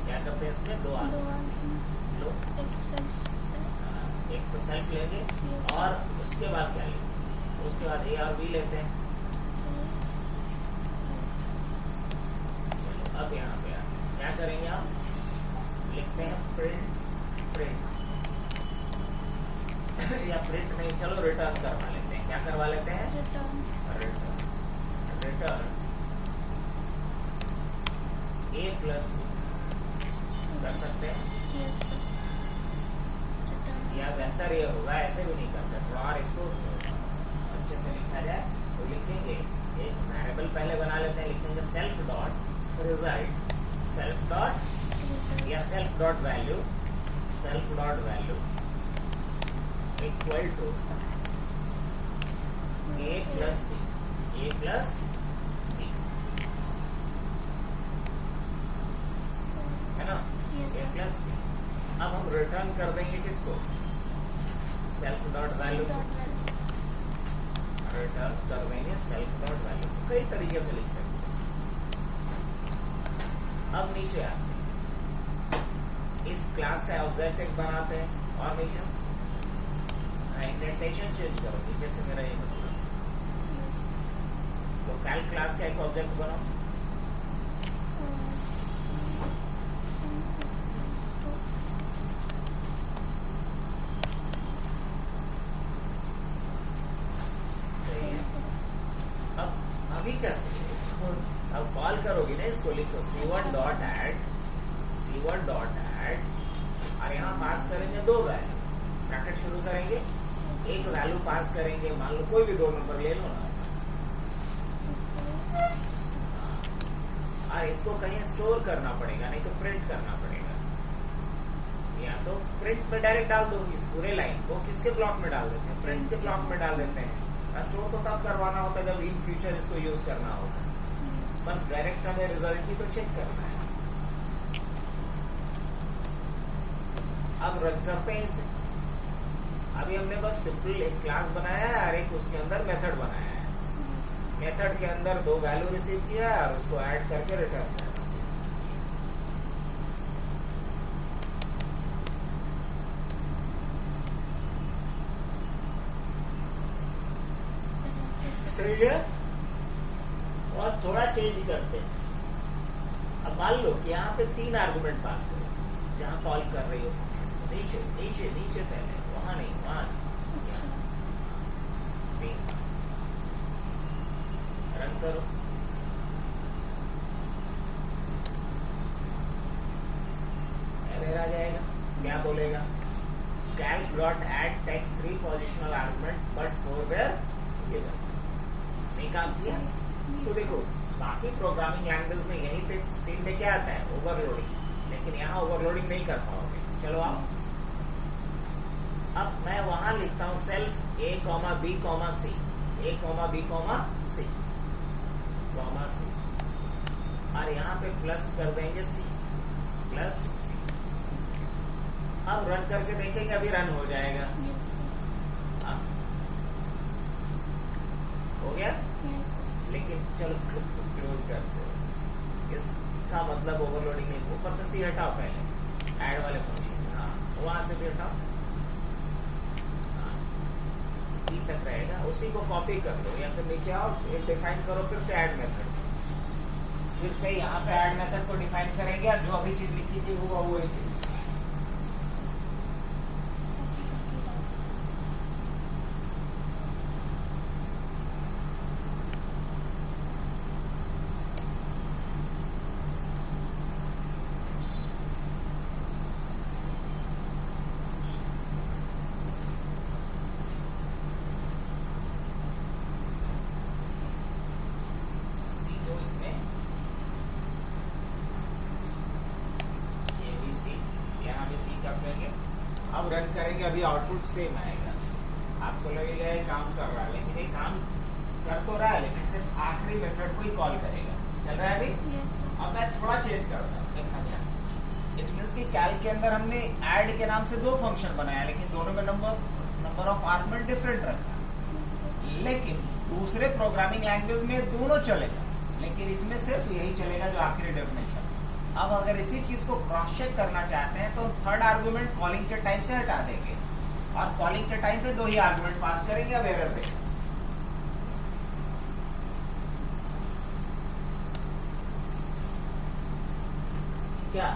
क्या करते हैं इसमें? 2 आर्गुमेंट लो। एक तो सेल्फ लेंगे और उसके बाद क्या लेंगे, उसके बाद ए और बी लेते हैं। चलो अब यहाँ पे क्या करेंगे, हम लिखते हैं प्रिंट या प्रिंट नहीं, चलो रिटर्न करवा लेते हैं। क्या करवा लेते हैं? रिटर्न ए प्लस बी कर सकते हैं। या बेहतर ये होगा, ऐसे भी नहीं करते, और इसको अच्छे से लिखा जाए तो लिखेंगे एक वेरिएबल पहले बना लेते हैं, लिखेंगे self dot result, self dot या self dot value equal to A plus B है ना, ए प्लस बी। अब हम रिटर्न कर देंगे किसको? सेल्फ डॉट वैल्यू, रिटर्न कर देंगे सेल्फ डॉट वैल्यू। कई तरीके से लिख सकते हैं। अब नीचे आते हैं, इस क्लास का ऑब्जेक्ट एक बनाते हैं और नीचे इंडेंटेशन चेंज करो, नीचे से मेरा ये मतलब। तो कैल क्लास का एक ऑब्जेक्ट बनाओ, कैसे? अब कॉल करोगे ना इसको, लिखो c1 डॉट ऐड और यहाँ पास करेंगे 2 वैल्यू, ब्रैकेट शुरू करेंगे, एक वैल्यू पास करेंगे, मान लो कोई भी 2 नंबर ले लो ना, और इसको कहीं स्टोर करना पड़ेगा, नहीं तो प्रिंट करना पड़ेगा। या तो प्रिंट में डायरेक्ट डाल दो इस पूरे लाइन को, किसके ब्लॉक में डाल देते हैं? प्रिंट के ब्लॉक में डाल देते हैं। स्टोर तो तब करवाना होता है जब इन फ्यूचर इसको यूज करना होगा। बस डायरेक्ट हमें रिजल्ट ही तो चेक करना है। अब रन करते हैं इसे। अभी हमने बस सिंपल एक क्लास बनाया है और एक उसके अंदर मेथड बनाया है। मेथड के अंदर 2 वैल्यू रिसीव किया और उसको ऐड करके रिटर्न किया। सही है। और थोड़ा चेंज करते हैं। अब मान लो कि यहाँ पे 3 आर्गुमेंट पास करो, जहाँ कॉल कर रही हो फंक्शन को, नीचे नीचे नीचे पहले, वहां नहीं, वहां रन करो। एरर आ जाएगा, क्या बोलेगा? Calc dot add text 3 positional argument but 4 were given. नहीं काम किया। तो देखो बाकी प्रोग्रामिंग लैंग्वेज में यहीं पे सीन में क्या आता है? ओवरलोडिंग। लेकिन यहाँ ओवरलोडिंग नहीं कर पाओगे। चलो आओ, अब मैं वहां लिखता हूँ self a, b, c, a, b, c, और यहाँ पे प्लस कर देंगे c, प्लस c। अब रन करके देखेंगे, अभी रन हो जाएगा। हो गया? लेकिन चलो क्लोज करते हैं। इसका मतलब ओवरलोडिंग नहीं। ऊपर से सी हटाओ पहले, ऐड वाले फंक्शन, हाँ वहां से भी हटाओ, ई तक रहेगा, उसी को कॉपी कर लो या फिर नीचे आओ, डिफाइन करो फिर से ऐड मेथड, फिर से यहाँ पे ऐड मेथड को डिफाइन करेंगे और जो अभी चीज लिखी थी वो वही चीज। अब रन करेंगे, अभी आउटपुट सेम आएगा। आपको लगेगा ये काम कर रहा है, लेकिन ये काम कर तो रहा है, लेकिन सिर्फ आखिरी आखिरी मेथड को ही कॉल करेगा। चल रहा है अभी? Yes sir. अब मैं थोड़ा चेंज करता हूँ, देखना ध्यान। इट मींस कि कैल्क के अंदर हमने ऐड के नाम से दो फंक्शन बनाया, लेकिन दोनों में नंबर ऑफ आर्गुमेंट डिफरेंट रखा। लेकिन दूसरे प्रोग्रामिंग लैंग्वेज में दोनों चलेगा, लेकिन इसमें सिर्फ यही चलेगा जो आखिरी डेफिनेशन। अब अगर इसी चीज को क्रॉस चेक करना चाहते हैं तो थर्ड आर्गुमेंट कॉलिंग के टाइम से हटा देंगे और कॉलिंग के टाइम पे दो ही आर्गुमेंट पास करेंगे, अब एरर देगा। क्या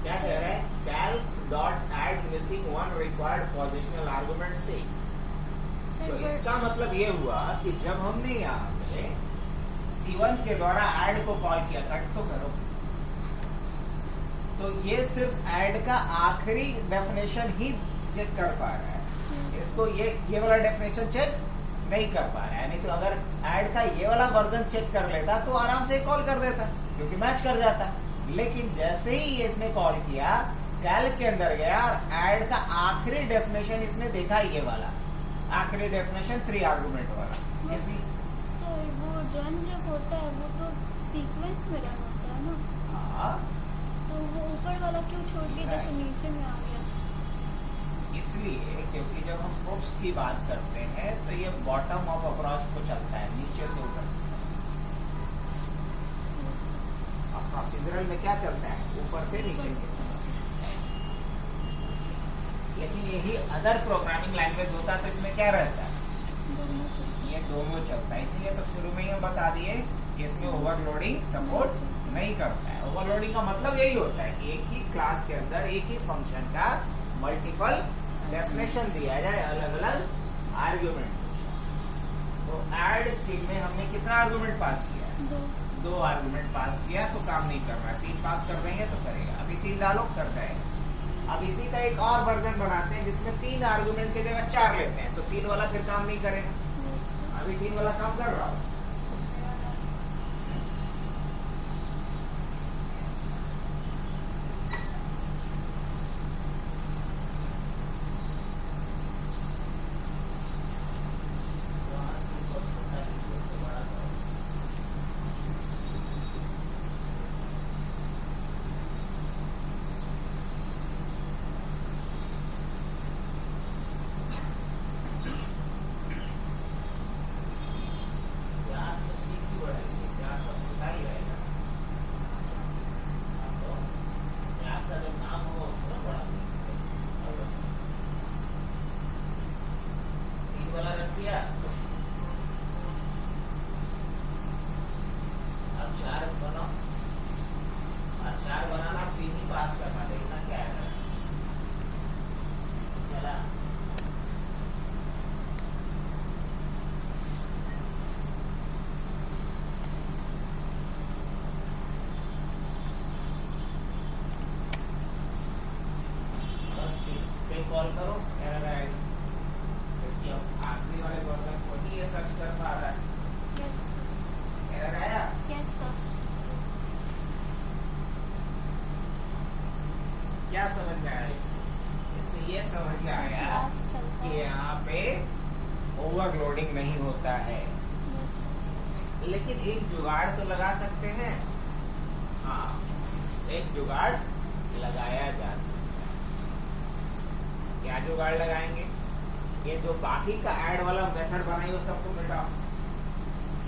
क्या कह रहे हैं? calc dot add missing one required positional argument से। तो इसका मतलब ये हुआ कि जब हमने यहाँ पे C1 के द्वारा ऐड को कॉल किया, कट तो करो, तो ये सिर्फ ऐड का आखिरी डेफिनेशन ही चेक कर पा रहा है, इसको ये वाला डेफिनेशन चेक नहीं कर पा रहा है। नहीं तो अगर ऐड का ये वाला वर्जन चेक कर लेता तो आराम से कॉल कर देता, क्योंकि मैच कर जाता। लेकिन जैसे ही ये इसने कॉल किया, कैल्क के अंदर गया और ऐड का आखिरी डेफिनेशन इसने देखा, ये वाला आखिरी डेफिनेशन 3 आर्गुमेंट वाला। इसलिए सर वो रन जब होता है वो तो सीक्वेंस में रन होता है ना, हाँ, तो वो ऊपर वाला क्यों छोड़ के जैसे नीचे में आ गया? इसलिए क्योंकि जब हम ग्रुप्स की बात करते हैं तो ये बॉटम ऑफ अप्रोच को चलता है, नीचे से ऊपर। अब प्रोसीजरल में क्या चलता है? ऊपर से नीचे की तरफ। लेकिन यही अदर प्रोग्रामिंग लैंग्वेज होता तो इसमें क्या रहता है? दोनों चलते ये दोनों चलता है। इसीलिए तो शुरू में ही हम बता दिए कि इसमें ओवरलोडिंग सपोर्ट नहीं करता है। ओवरलोडिंग का मतलब यही होता है कि एक ही क्लास के अंदर एक ही फंक्शन का मल्टीपल डेफिनेशन दिया जाए, अलग अलग आर्गुमेंट। तो ऐड में हमने कितना आर्गुमेंट पास किया है? दो आर्गुमेंट पास किया, तो काम नहीं कर रहा है। 3 पास कर देंगे तो करेगा। अभी 3 डालो, कर जाएगा। अब इसी का एक और वर्जन बनाते हैं जिसमें 3 आर्गुमेंट की जगह 4 लेते हैं, तो 3 वाला फिर काम नहीं करेगा। अभी 3 वाला काम कर रहा हूँ। कॉल करो, एरर आएगी, क्योंकि अब आखिरी वाले वर्जन को ही ये सर्च कर पा रहा है। यस एरर आया? Yes sir. क्या समझ में आया? इससे ये समझ में आया कि यहाँ पे ओवरलोडिंग नहीं होता है। Yes sir. लेकिन एक जुगाड़ तो लगा सकते हैं। हाँ, एक जुगाड़ लगाया जा सकता है। क्या जुगाड़ लगाएंगे? ये जो बाकी का ऐड वाला मेथड बनाई वो सबको मिटाओ,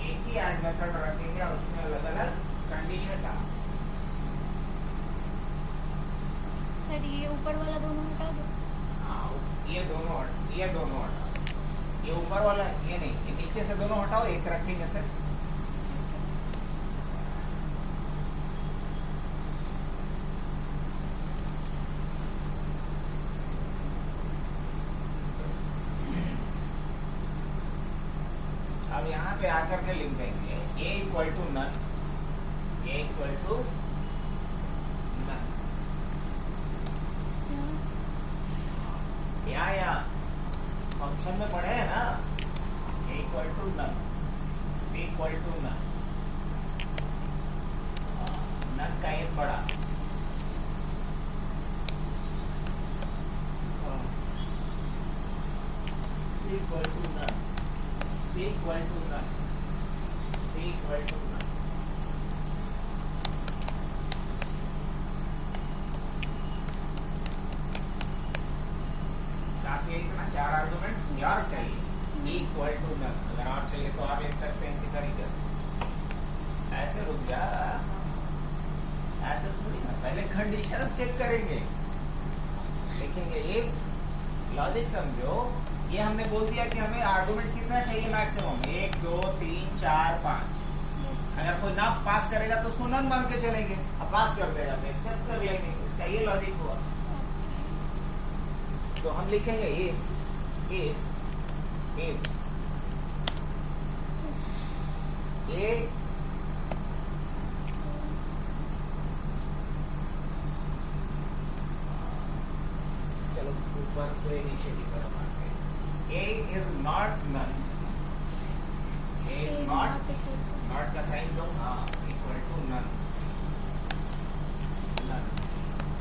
एक ही ऐड मेथड रखेंगे और उसमें अलग अलग कंडीशन डालो। सर ये ऊपर वाला दोनों हटा दो। हाँ, ये दोनों हटाओ। ये ऊपर वाला ये नहीं, ये नीचे से दोनों हटाओ, एक रखेंगे सर। अब यहाँ पे आकर के लिख देंगे a equal to none, a equal to none. यहाँ फंक्शन में पढ़े हैं ना, a equal to none, b equal to none. None का एक बड़ा equal to none, c equal to none. Equal to none. काफी है इतना, 4 आर्गुमेंट यार चाहिए इक्वल टू नन। अगर और चाहिए तो आप लिख सकते हैं इसी तरीके से। ऐसे रुक जा, ऐसे थोड़ी ना, पहले कंडीशन चेक करेंगे, लिखेंगे इफ, लॉजिक समझो। ये हमने बोल दिया कि हमें आर्गुमेंट कितना चाहिए मैक्सिमम, 1 2 3 4 5। अगर कोई ना पास करेगा तो उसको नन मान के चलेंगे, अब पास कर देगा तो एक्सेप्ट कर लेंगे। इसका ये लॉजिक हुआ। तो हम लिखेंगे इफ ए चलो ऊपर से नीचे की तरफ आते हैं। A is not null, A is not, not का साइन दो, हाँ, equal to none, null,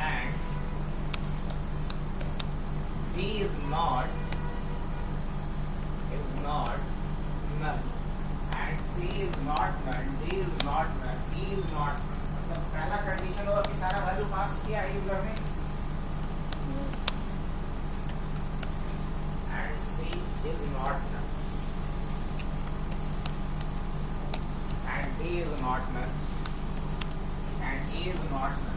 and B is not null, and C is not null, D is not null, E is not null। मतलब पहला condition होगा कि सारा value pass किया है यूजर ने, and C is not null, and D is not null, and E is not null।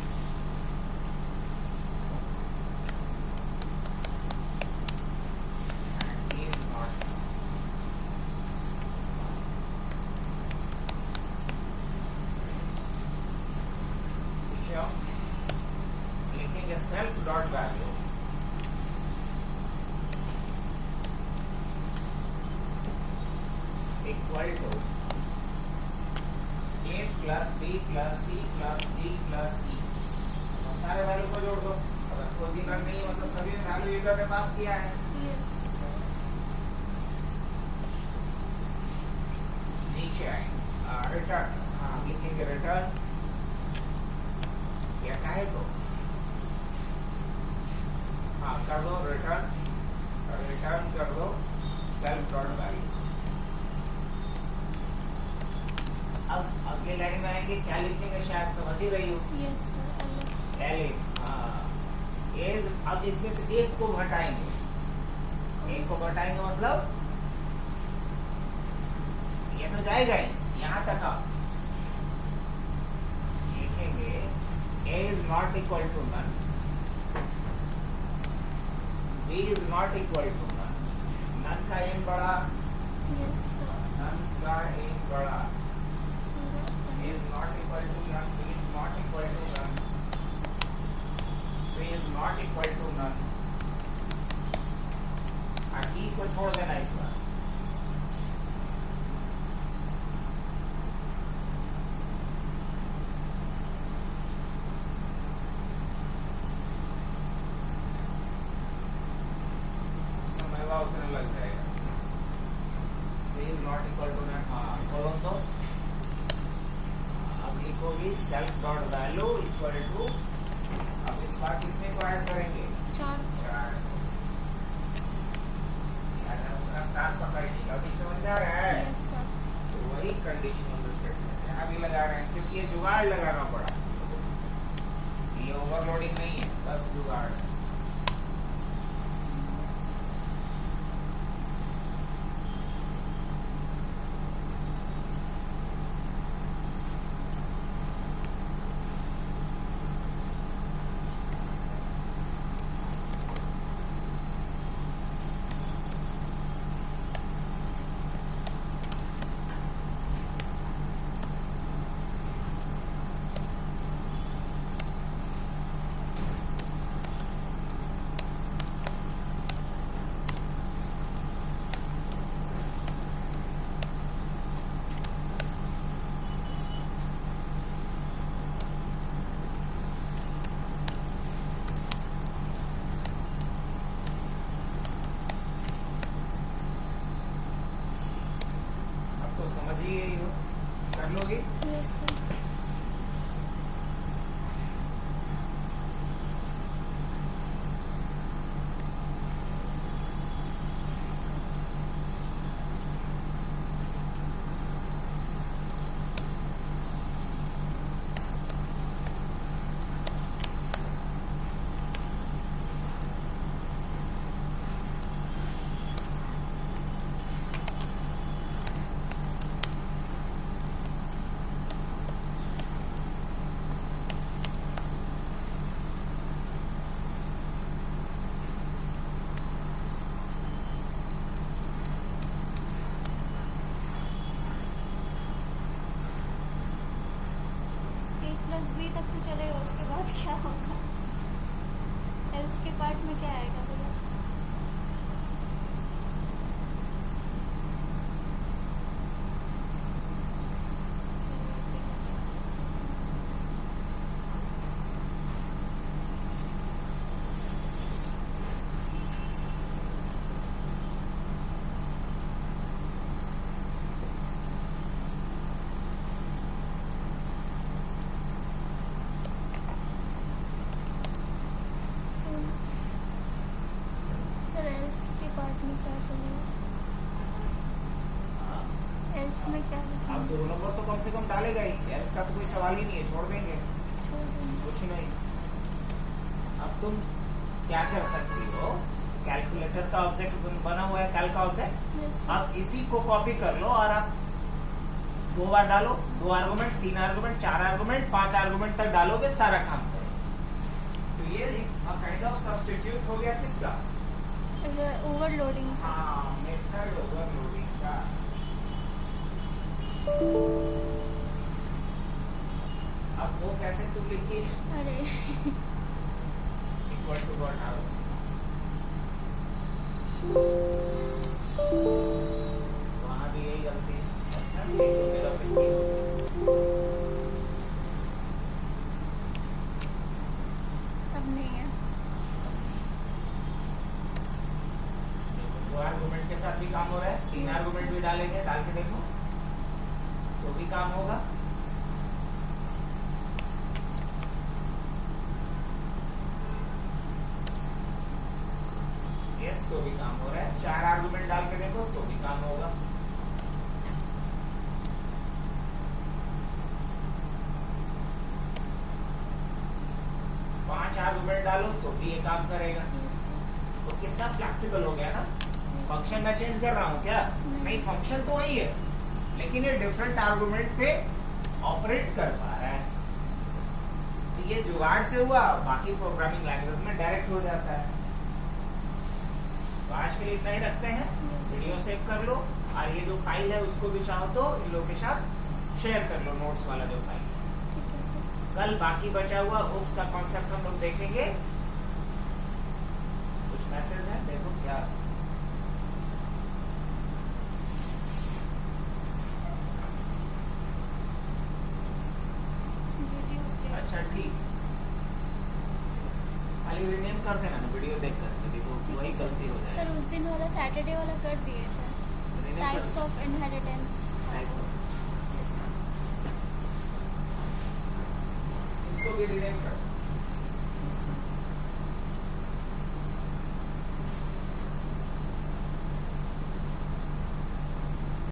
लिखेंगे self dot value equal to A plus B plus C plus D plus E. सारे value को जोड़ दो। अगर कोई भी none नहीं मतलब सभी वैल्यू यूजर ने पास किया है। नीचे आएंगे रिटर्न, हाँ लिखेंगे रिटर्न क्या है तो, हाँ कर दो रिटर्न, रिटर्न कर दो सेल्फ डॉट वैल्यू। अब अगले लाइन में आएंगे, क्या लिखेंगे शायद समझ ही रही हो। यस सर, एलिफ, हाँ एज। अब इसमें से एक को घटाएंगे, एक को घटाएंगे मतलब ये तो जाएगा ही यहाँ तक। आप लिखेंगे A is not equal to none, B is not equal to none, none का n बड़ा, यस सर, none का n बड़ा, A is not equal to none, B is not equal to none, C is not equal to none। E को छोड़ देना इस बार। उतना लग जाएगा। C is not equal to none, हाँ खोलो तो। अब लिखोगी self dot value equal to, अब इस बार कितने को ऐड करेंगे, 4। पकड़िए, अभी समझ आ रहा है। यस सर, तो वही कंडीशन ऑफ द स्टेटमेंट यहाँ भी लगा रहे हैं, क्योंकि ये जुगाड़ लगाना पड़ा, ये ओवरलोडिंग नहीं है, बस जुगाड़। समझ ही गई हो, कर लोगे। यस सर, क्या होगा? एल्स के पार्ट में क्या आएगा भैया? सर एल्स के पार्ट में क्या चलेगा? हाँ, एल्स में क्या अब लिखेंगे? दोनों पर तो कम से कम डालेगा ही, एल्स का तो कोई सवाल ही नहीं है, छोड़ देंगे छोड़ देंगे। कुछ नहीं। अब तुम क्या कर सकती हो, कैलकुलेटर का ऑब्जेक्ट बना हुआ है, कैल का ऑब्जेक्ट, Yes, sir. अब इसी को कॉपी कर लो और आप 2 बार डालो, 2 आर्गुमेंट, 3 आर्गुमेंट, 4 आर्गुमेंट, 5 आर्गुमेंट तक डालोगे, सारा काम करेगा। तो ये काइंड ऑफ सब्स्टिट्यूट हो गया किसका? ओवरलोडिंग। हाँ, मेथड ओवरलोडिंग का। अब वो कैसे तुम लिखी, अरे इक्वल टू व्हाट डालो, वहाँ भी यही गलती है। अच्छा, ये तो मेरा फिफ्टी हो गया। अब नहीं है। देखो, 2 आर्गुमेंट के साथ भी काम हो रहा है, 3 आर्गुमेंट भी डालेंगे, डाल के देखो तो भी काम होगा। यस, तो भी काम हो रहा है। 4 आर्गुमेंट डाल के देखो तो भी काम होगा। पांच आर्गुमेंट डालो तो भी ये काम करेगा। Yes, sir. तो कितना फ्लेक्सिबल हो गया ना। फंक्शन मैं चेंज कर रहा हूँ क्या? नहीं, फंक्शन तो वही है, लेकिन ये डिफरेंट आर्गुमेंट पे ऑपरेट कर पा रहा है। तो ये जुगाड़ से हुआ, बाकी प्रोग्रामिंग लैंग्वेज में डायरेक्ट हो जाता है। तो आज के लिए इतना ही रखते हैं। Yes. वीडियो सेव कर लो और ये जो फाइल है उसको भी चाहो तो इन लोगों के साथ शेयर कर लो, नोट्स वाला जो फाइल है। ठीक है सर। कल बाकी बचा हुआ ओप्स का कॉन्सेप्ट हम लोग देखेंगे। कुछ मैसेज है, देखो क्या। वीडियो पे। अच्छा, ठीक, खाली रीनेम कर देना ना वीडियो देख कर, देखो ठीक वही है सर। गलती हो सर जाएगी। उस दिन वाला सैटरडे वाला कर दिए थे। Rename कर टाइप्स दो। Of inheritance. Types of- yes sir. इसको भी रीनेम कर दो।